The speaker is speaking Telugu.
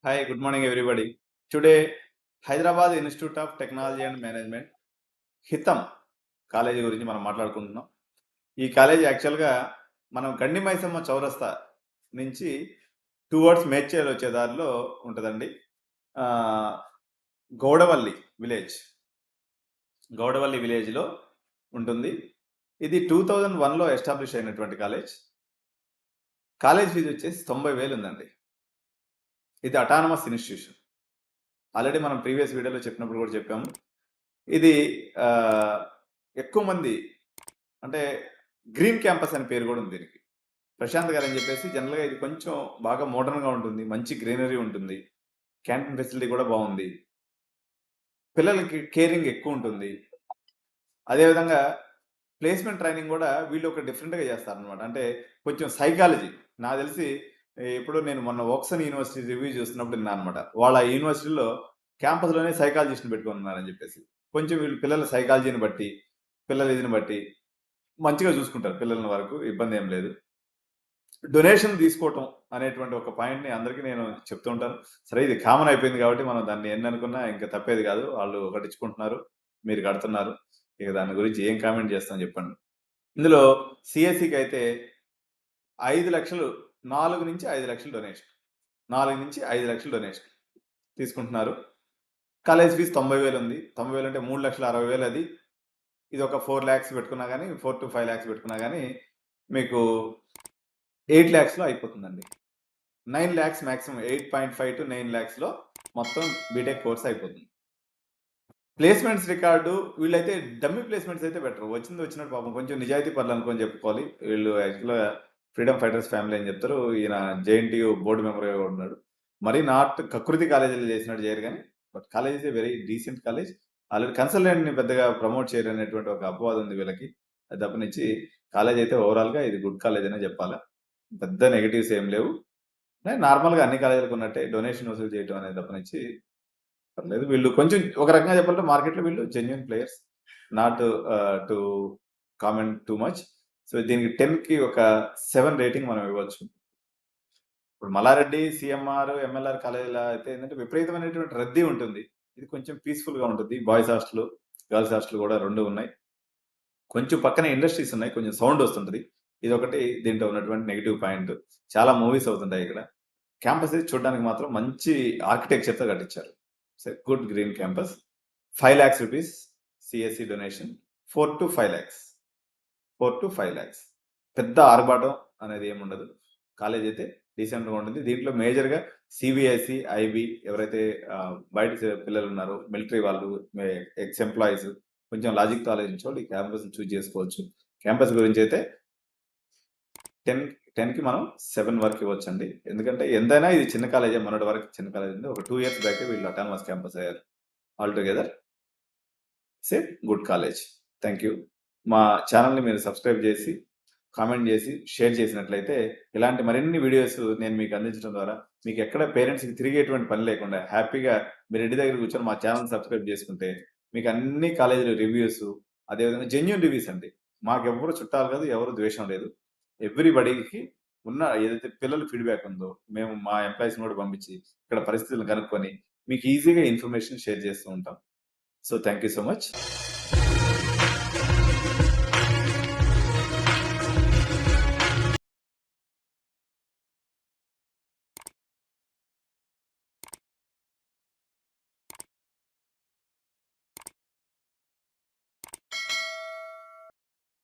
Hi, good morning, everybody. Today, Hyderabad Institute of Technology and Management, Hitam college గురించి మనం మాట్లాడుకుంటున్నాం. ఈ కాలేజీ యాక్చువల్గా మనం గండి మైసమ్మ చౌరస్తా నుంచి టువర్డ్స్ మేడ్చల్ వచ్చే దారిలో ఉంటుందండి. గౌడవల్లి విలేజ్లో ఉంటుంది. ఇది 2001లో ఎస్టాబ్లిష్ అయినటువంటి కాలేజ్. కాలేజ్ ఫీజు వచ్చేసి 90,000 ఉందండి. ఇది అటానమస్ ఇన్స్టిట్యూషన్. ఆల్రెడీ మనం ప్రీవియస్ వీడియోలో చెప్పినప్పుడు కూడా చెప్పాము. ఇది ఎక్కువ మంది అంటే గ్రీన్ క్యాంపస్ అనే పేరు కూడా ఉంది దీనికి. ప్రశాంత్ గారు అని చెప్పేసి జనరల్గా ఇది కొంచెం బాగా మోడర్న్గా ఉంటుంది, మంచి గ్రీనరీ ఉంటుంది, క్యాంటీన్ ఫెసిలిటీ కూడా బాగుంది, పిల్లలకి కేరింగ్ ఎక్కువ ఉంటుంది. అదేవిధంగా ప్లేస్మెంట్ ట్రైనింగ్ కూడా వీళ్ళు ఒక డిఫరెంట్గా చేస్తారనమాట. అంటే కొంచెం సైకాలజీ నాకు తెలిసి ఇప్పుడు నేను మొన్న ఓక్సన్ యూనివర్సిటీ రివ్యూ చూస్తున్నప్పుడు విన్నా అనమాట. వాళ్ళ యూనివర్సిటీలో క్యాంపస్లోనే సైకాలజిస్ట్ని పెట్టుకున్నారని చెప్పేసి కొంచెం వీళ్ళు పిల్లల సైకాలజీని బట్టి పిల్లల ఇదిని బట్టి మంచిగా చూసుకుంటారు పిల్లల వరకు, ఇబ్బంది ఏం లేదు. డొనేషన్ తీసుకోవటం అనేటువంటి ఒక పాయింట్ని అందరికీ నేను చెప్తూ ఉంటాను. సరే, ఇది కామన్ అయిపోయింది కాబట్టి మనం దాన్ని ఎన్ని అనుకున్నా ఇంకా తప్పేది కాదు. వాళ్ళు కట్టించుకుంటున్నారు, మీరు కడుతున్నారు, ఇక దాని గురించి ఏం కామెంట్ చేస్తాం చెప్పండి. ఇందులో సిఎస్సికి అయితే 5 లక్షలు, 4 నుంచి 5 లక్షలు డొనేషన్, 4 నుంచి 5 లక్షలు డొనేషన్ తీసుకుంటున్నారు. కాలేజ్ ఫీజు 90,000 ఉంది. 90,000 అంటే 3,60,000. అది ఇది ఒక 4 lakhs పెట్టుకున్నా కానీ, 4 to 5 lakhs పెట్టుకున్నా కానీ మీకు 8 lakhsలో అయిపోతుందండి. 9 lakhs మ్యాక్సిమం, 8.5 to 9 lakhsలో మొత్తం బీటెక్ కోర్స్ అయిపోతుంది. ప్లేస్మెంట్స్ రికార్డు వీళ్ళైతే డమ్మీ ప్లేస్మెంట్స్ అయితే బెటర్. వచ్చినట్టు పాపం కొంచెం నిజాయితీ పనులు అనుకొని చెప్పుకోవాలి. వీళ్ళు యాక్చువల్గా ఫ్రీడమ్ ఫైటర్స్ ఫ్యామిలీ అని చెప్తారు. ఈయన జేఎన్టీయూ బోర్డు మెంబర్గా ఉన్నాడు. మరీ నాట్ కకృతి కాలేజీలు చేసినట్టు చేయరు కానీ, but college is a very decent college. Already కన్సల్టెంట్ని పెద్దగా ప్రమోట్ చేయరు అనేటువంటి ఒక అపవాదం ఉంది వీళ్ళకి. అది తప్పనిచ్చి కాలేజ్ అయితే ఓవరాల్గా ఇది గుడ్ కాలేజ్ అనే చెప్పాలా. పెద్ద నెగిటివ్స్ ఏం లేవు. నార్మల్గా అన్ని కాలేజీలకు ఉన్నట్టే డొనేషన్ వసూలు చేయడం అనేది తప్పనిచ్చి పర్లేదు. వీళ్ళు కొంచెం ఒక రకంగా చెప్పాలంటే మార్కెట్లో వీళ్ళు genuine players, not to comment too much. So దీనికి 10కి ఒక 7 రేటింగ్ మనం ఇవ్వచ్చు. ఇప్పుడు మల్లారెడ్డి, సిఎంఆర్, ఎంఎల్ఆర్ కాలేజీలో అయితే ఏంటంటే విపరీతమైనటువంటి రద్దీ ఉంటుంది. ఇది కొంచెం పీస్ఫుల్గా ఉంటుంది. బాయ్స్ హాస్టల్, గర్ల్స్ హాస్టల్ కూడా 2 ఉన్నాయి. కొంచెం పక్కనే ఇండస్ట్రీస్ ఉన్నాయి, కొంచెం సౌండ్ వస్తుంటుంది. ఇది ఒకటి దీంట్లో ఉన్నటువంటి నెగిటివ్ పాయింట్. చాలా మూవీస్ అవుతుంటాయి ఇక్కడ. క్యాంపస్ చూడడానికి మాత్రం మంచి ఆర్కిటెక్చర్తో కట్టించారు. Good green campus. 5 lakhs rupees CSE donation. 4 to 5 lakhs. 4 to 5 lakhs. పెద్ద ఆర్భాటం అనేది ఏముండదు. కాలేజ్ అయితే డీసెంట్గా ఉంటుంది. దీంట్లో మేజర్గా సిబిఎస్ఈ, ఐబీ ఎవరైతే బయట పిల్లలు ఉన్నారో, మిలిటరీ వాళ్ళు, ఎక్స్ ఎంప్లాయీస్, కొంచెం లాజిక్తో ఆలోచించే వాళ్ళు ఈ క్యాంపస్ని చూజ్ చేసుకోవచ్చు. క్యాంపస్ గురించి అయితే 10కి మనం 7 వరకు ఇవ్వచ్చండి. ఎందుకంటే ఎంతైనా ఇది చిన్న కాలేజే, మొన్నటి వరకు చిన్న కాలేజ్ ఉంది. ఒక 2 years బ్యాక్ వీళ్ళు అటానమస్ క్యాంపస్ అయ్యారు. All together say good college. Thank you. మా ఛానల్ని మీరు సబ్స్క్రైబ్ చేసి, కామెంట్ చేసి, షేర్ చేసినట్లయితే ఇలాంటి మరిన్ని వీడియోస్ నేను మీకు అందించడం ద్వారా మీకు ఎక్కడ పేరెంట్స్కి తిరిగేటువంటి పని లేకుండా హ్యాపీగా మీరు ఇంటి దగ్గర కూర్చొని మా ఛానల్ సబ్స్క్రైబ్ చేసుకుంటే మీకు అన్ని కాలేజీల రివ్యూస్, అదేవిధంగా జెన్యూన్ రివ్యూస్ అండి. మాకెవరు చుట్టాలు కాదు, ఎవరు ద్వేషం లేదు. ఎవ్రీబడీకి ఉన్న ఏదైతే పిల్లల ఫీడ్బ్యాక్ ఉందో మేము మా ఎంప్లాయీస్ని కూడా పంపించి ఇక్కడ పరిస్థితులను కనుక్కొని మీకు ఈజీగా ఇన్ఫర్మేషన్ షేర్ చేస్తూ ఉంటాం. So thank you so much.